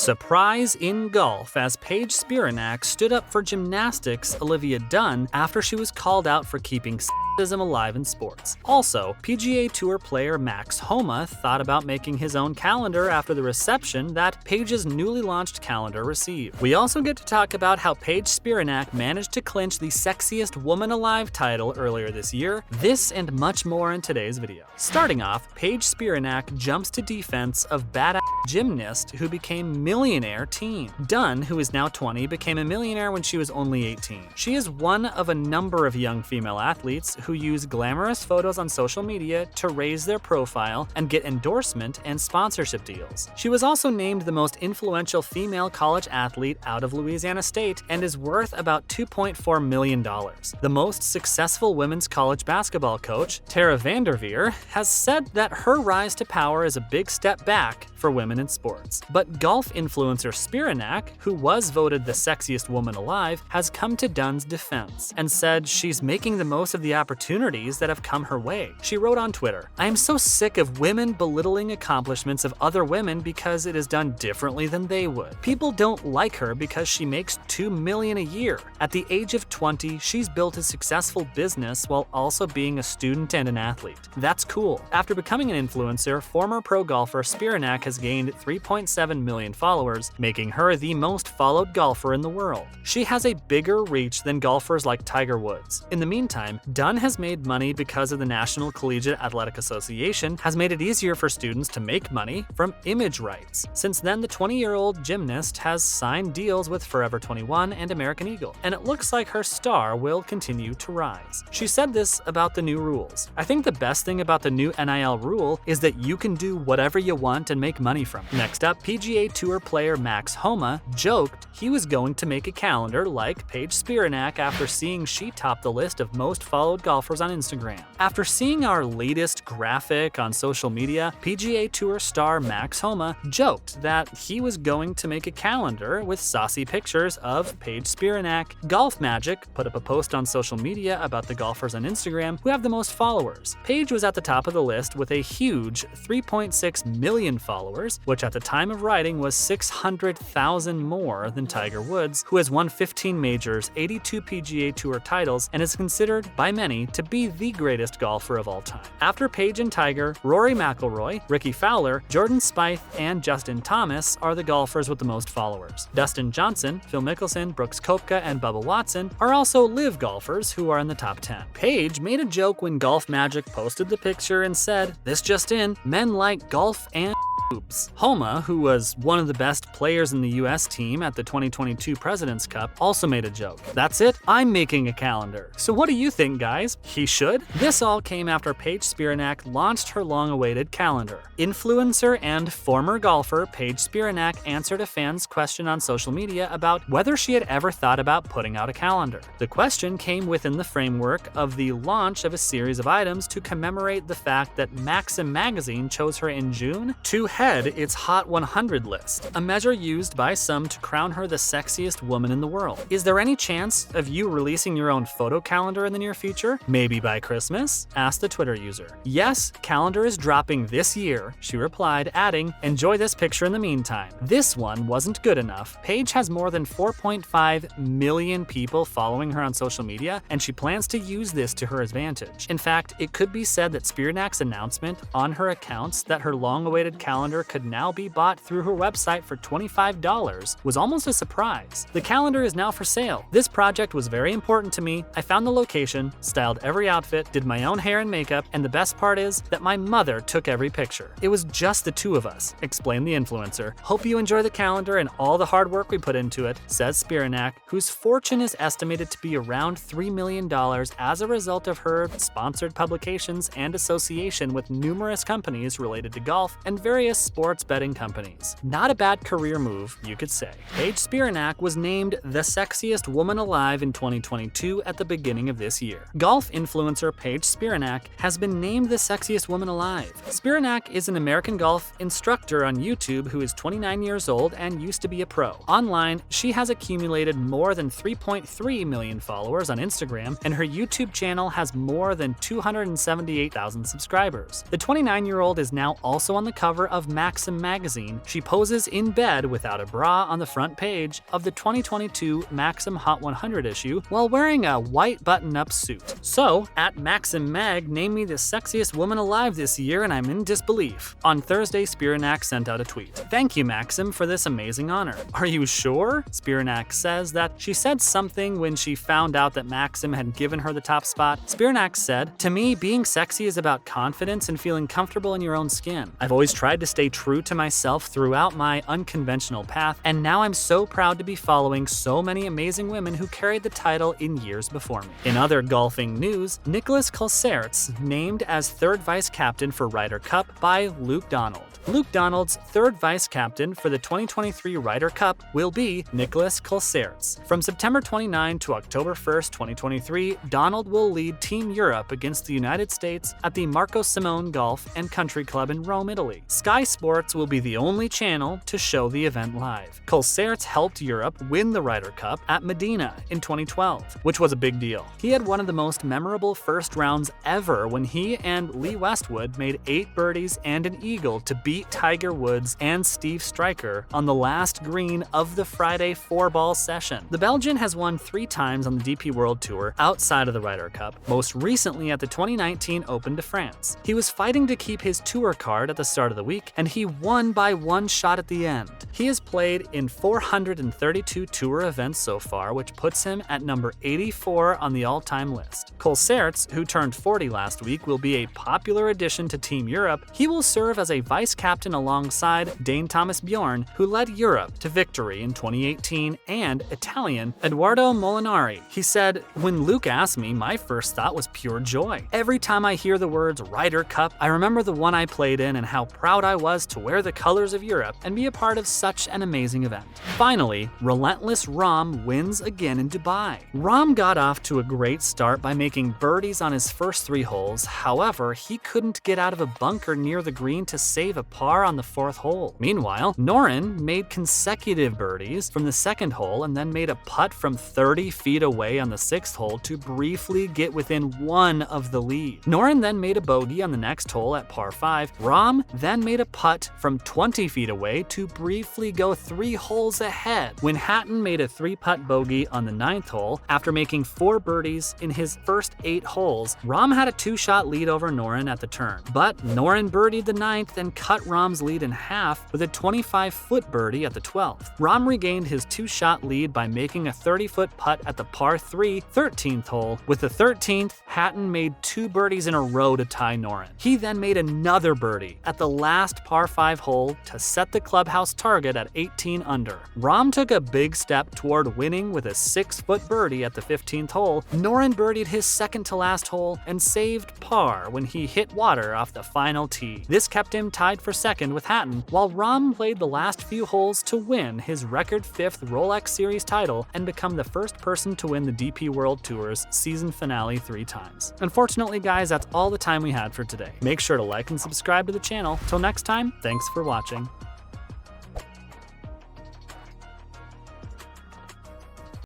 Surprise in golf as Paige Spiranac stood up for Gymnastics Olivia Dunne after she was called out for keeping sexism alive in sports. Also, PGA Tour player Max Homa thought about making his own calendar after the reception that Paige's newly launched calendar received. We also get to talk about how Paige Spiranac managed to clinch the Sexiest Woman Alive title earlier this year. This and much more in today's video. Starting off, Paige Spiranac jumps to defense of badass gymnast who became millionaire teen. Dunne, who is now 20, became a millionaire when she was only 18. She is one of a number of young female athletes who use glamorous photos on social media to raise their profile and get endorsement and sponsorship deals. She was also named the most influential female college athlete out of Louisiana State and is worth about $2.4 million. The most successful women's college basketball coach, Tara Vanderveer, has said that her rise to power is a big step back for women in sports. But golf influencer Spiranac, who was voted the sexiest woman alive, has come to Dunne's defense and said she's making the most of the opportunities that have come her way. She wrote on Twitter, "I am so sick of women belittling accomplishments of other women because it is done differently than they would. People don't like her because she makes $2 million a year. At the age of 20, she's built a successful business while also being a student and an athlete. That's cool." After becoming an influencer, former pro golfer Spiranac has gained 3.7 million followers, making her the most followed golfer in the world. She has a bigger reach than golfers like Tiger Woods. In the meantime, Dunne has made money because of the National Collegiate Athletic Association has made it easier for students to make money from image rights. Since then, the 20-year-old gymnast has signed deals with Forever 21 and American Eagle, and it looks like her star will continue to rise. She said this about the new rules. "I think the best thing about the new NIL rule is that you can do whatever you want and make money from it." Next up, PGA Tour player Max Homa joked he was going to make a calendar like Paige Spiranac after seeing she topped the list of most followed golfers on Instagram. After seeing our latest graphic on social media, PGA Tour star Max Homa joked that he was going to make a calendar with saucy pictures of Paige Spiranac. Golf Magic put up a post on social media about the golfers on Instagram who have the most followers. Paige was at the top of the list with a huge 3.6 million followers, which at the time of writing was 600,000 more than Tiger Woods, who has won 15 majors, 82 PGA Tour titles, and is considered by many to be the greatest golfer of all time. After Paige and Tiger, Rory McIlroy, Ricky Fowler, Jordan Spieth, and Justin Thomas are the golfers with the most followers. Dustin Johnson, Phil Mickelson, Brooks Koepka, and Bubba Watson are also live golfers who are in the top 10. Paige made a joke when Golf Magic posted the picture and said, "This just in, men like golf and boobs." Homa, who was one of the best players in the US team at the 2022 President's Cup, also made a joke. "That's it, I'm making a calendar." So what do you think, guys? He should? This all came after Paige Spiranac launched her long-awaited calendar. Influencer and former golfer Paige Spiranac answered a fan's question on social media about whether she had ever thought about putting out a calendar. The question came within the framework of the launch of a series of items to commemorate the fact that Maxim magazine chose her in June to head its Hot 100 list, a measure used by some to crown her the sexiest woman in the world. "Is there any chance of you releasing your own photo calendar in the near future? Maybe by Christmas?" asked the Twitter user. "Yes, calendar is dropping this year," she replied, adding, "Enjoy this picture in the meantime." This one wasn't good enough. Paige has more than 4.5 million people following her on social media, and she plans to use this to her advantage. In fact, it could be said that Spiranac's announcement on her accounts that her long-awaited calendar could now be bought through her website for $25 was almost a surprise. "The calendar is now for sale. This project was very important to me. I found the location, styled every outfit, did my own hair and makeup, and the best part is that my mother took every picture. It was just the two of us," explained the influencer. "Hope you enjoy the calendar and all the hard work we put into it," says Spiranac, whose fortune is estimated to be around $3 million as a result of her sponsored publications and association with numerous companies related to golf and various sports betting companies. Not a bad career move, you could say. Paige Spiranac was named the sexiest woman alive in 2022 at the beginning of this year. Golf influencer Paige Spiranac has been named the sexiest woman alive. Spiranac is an American golf instructor on YouTube who is 29 years old and used to be a pro. Online, she has accumulated more than 3.3 million followers on Instagram, and her YouTube channel has more than 278,000 subscribers. The 29-year-old is now also on the cover of of Maxim magazine, she poses in bed without a bra on the front page of the 2022 Maxim Hot 100 issue while wearing a white button-up suit. So, at Maxim Mag named me the sexiest woman alive this year and I'm in disbelief. On Thursday, Spiranac sent out a tweet. "Thank you, Maxim, for this amazing honor. Are you sure?" Spiranac says that she said something when she found out that Maxim had given her the top spot. Spiranac said, "To me, being sexy is about confidence and feeling comfortable in your own skin. I've always tried to stay true to myself throughout my unconventional path, and now I'm so proud to be following so many amazing women who carried the title in years before me." In other golfing news, Nicholas Colsaerts named as third vice captain for Ryder Cup by Luke Donald. Luke Donald's third vice captain for the 2023 Ryder Cup will be Nicholas Colsaerts. From September 29 to October 1st, 2023, Donald will lead Team Europe against the United States at the Marco Simone Golf and Country Club in Rome, Italy. Sky Sports will be the only channel to show the event live. Colsaerts helped Europe win the Ryder Cup at Medina in 2012, which was a big deal. He had one of the most memorable first rounds ever when he and Lee Westwood made 8 birdies and an eagle to beat Tiger Woods and Steve Striker on the last green of the Friday 4-ball session. The Belgian has won 3 times on the DP World Tour outside of the Ryder Cup, most recently at the 2019 Open de France. He was fighting to keep his tour card at the start of the week, and he won by 1 shot at the end. He has played in 432 tour events so far, which puts him at number 84 on the all-time list. Colsaerts, who turned 40 last week, will be a popular addition to Team Europe. He will serve as a vice captain alongside Dane Thomas Bjorn, who led Europe to victory in 2018, and Italian Edoardo Molinari. He said, "When Luke asked me, my first thought was pure joy. Every time I hear the words Ryder Cup, I remember the one I played in and how proud I was to wear the colors of Europe and be a part of such an amazing event." Finally, relentless Rahm wins again in Dubai. Rahm got off to a great start by making birdies on his first 3 holes. However, he couldn't get out of a bunker near the green to save a par on the 4th hole. Meanwhile, Noren made consecutive birdies from the 2nd hole and then made a putt from 30 feet away on the 6th hole to briefly get within 1 of the lead. Noren then made a bogey on the next hole at par 5. Rahm then made a putt from 20 feet away to briefly go 3 holes ahead when Hatton made a 3-putt bogey on the 9th hole after making 4 birdies in his first 8 holes. Rahm had a 2-shot lead over Noren at the turn, but Noren birdied the 9th and cut Rahm's lead in half with a 25-foot birdie at the 12th. Rahm regained his 2-shot lead by making a 30-foot putt at the par 3 13th hole. With the 13th, Hatton made 2 birdies in a row to tie Noren. He then made another birdie at the last par 5 hole to set the clubhouse target at 18 under. Rahm took a big step toward winning with a 6-foot birdie at the 15th hole. Noren birdied his second to last hole and saved par when he hit water off the final tee. This kept him tied for second with Hatton, while Rahm played the last few holes to win his record 5th Rolex Series title and become the first person to win the DP World Tour's season finale 3 times. Unfortunately, guys, that's all the time we had for today. Make sure to like and subscribe to the channel. Till next time, thanks for watching.